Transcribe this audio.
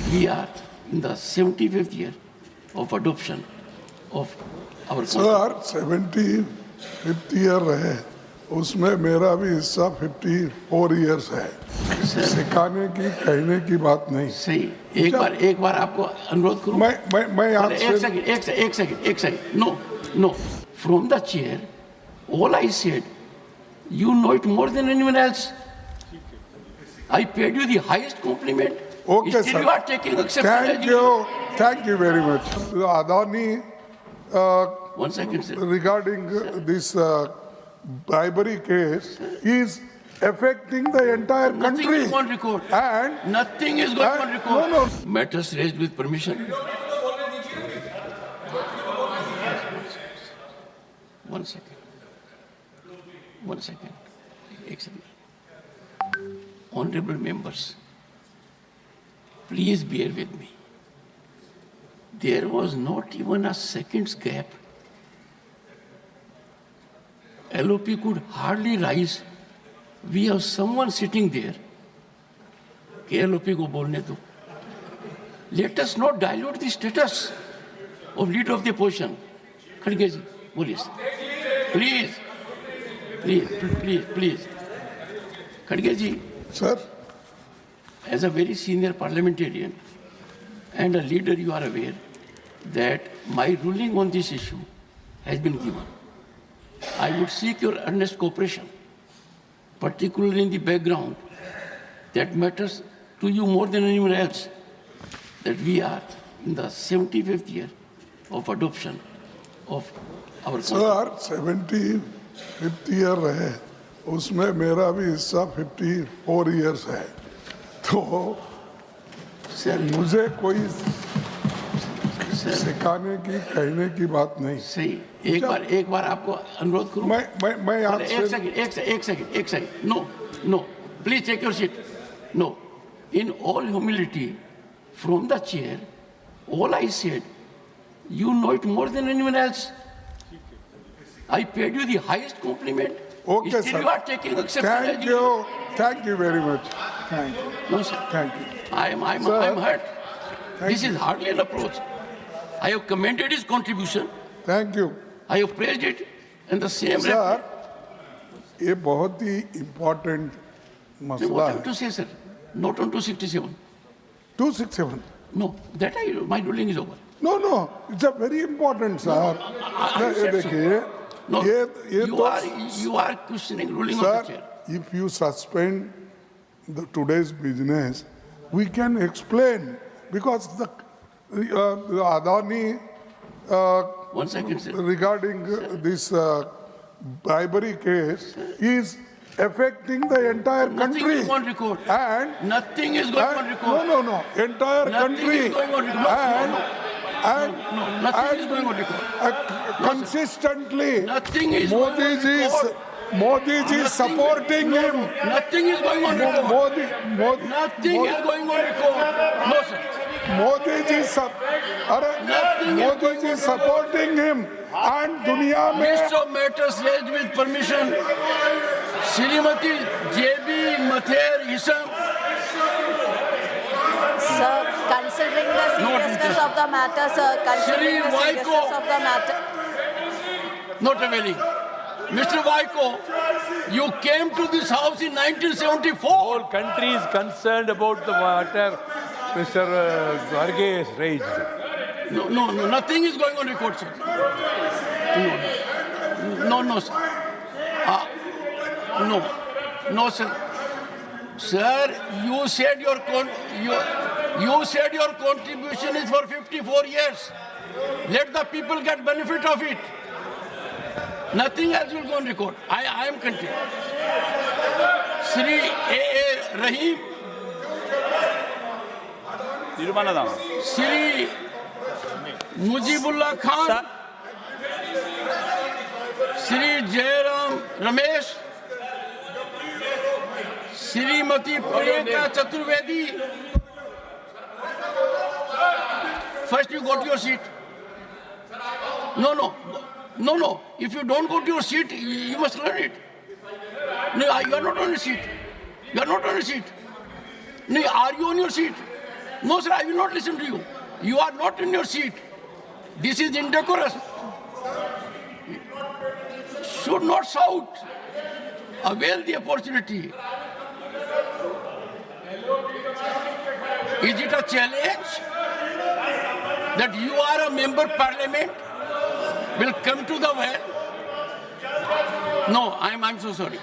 We are in the 75th year of adoption of our sir 75th year है, उसमें मेरा भी हिस्सा 54 इयर्स है। सिखाने की कहने की बात नहीं। सही। एक बार आपको अनुरोध करूं। मैं यहाँ एक second. No. From the chair, all I said, you know it more than anyone else. I paid you the highest compliment. Okay, Still sir. you are taking exception. Thank you very much. Adani, 1 second, sir. regarding this bribery case is affecting the entire Nothing country. is on record. And Nothing is going on record. No. Matters raised with permission. 1 second. 1 second. एक second. Honorable members, please bear with me. There was not even a second's gap. LOP could hardly rise. We have someone sitting there. कि LOP को बोलने दो. Let us not dilute the status of leader of the opposition. खड़गे जी, बोलिए please. खड़गे जी. sir, As a very senior parliamentarian and a leader, you are aware that my ruling on this issue has been given. I would seek your earnest cooperation, particularly in the background that matters to you more than anyone else, that we are in the 75th year of adoption of our sir, 75th year है, उसमें मेरा भी हिस्सा 54 years है। तो मुझे कोई सिखाने की कहने की बात नहीं। सही। एक बार आपको अनुरोध करूं। मैं यहाँ एक second. No. Please take your seat. No. In all humility, from the chair, all I said, you know it more than anyone else. I paid you the highest compliment. Okay, Still sir. you are taking exception. Thank you very much. Thank you. No, sir. Thank you. I'm Sir, hurt. This you. is hardly an approach. I have commended his contribution. Thank you. I have praised it. And the same sir, ये बहुत ही important मसला what I है। have to say, sir, not on 267. 267. No, my ruling is over. No, it's a very important, sir. I said so. देखिए, No, ये you are questioning ruling of sir, the chair. if you suspend today's business, we can explain because the Adani 1 second, sir. regarding this bribery case is affecting the entire Nothing country. is on record. And Nothing is going on record. No, entire Nothing country. is going on record. No, nothing is going on record. Consistently, Nothing is going on record. Modi ji is supporting him. Nothing is going on record. Nothing is going on record. No, sir. Modi ji is supporting him. And दुनिया में List of matters raised with permission. Srimati J.B. Mather Isam. Sir, considering the seriousness of the matter, sir, considering the seriousness of the matter. Not availing. Mr. Vaiko, you came to this house in 1974. Whole country is concerned about the matter Mr. Varghese has raised. No, nothing is going on record, sir. No, sir. No, sir. Sir, you said your contribution is for 54 years. Let the people get benefit of it. Nothing else will go on record. I am continuing. Sri A.A. Rahim. Sri Mujibullah Khan. Sri Jairam Ramesh. Srimati Priyanka Chaturvedi. First you go to your seat. No. If you don't go to your seat, you must learn it. No, you are not on your seat. No, are you on your seat? No, sir, I will not listen to you. You are not in your seat. This is indecorous. Should not shout. Avail the opportunity. Is it a challenge that you are a member of parliament will come to the well? No, I'm so sorry.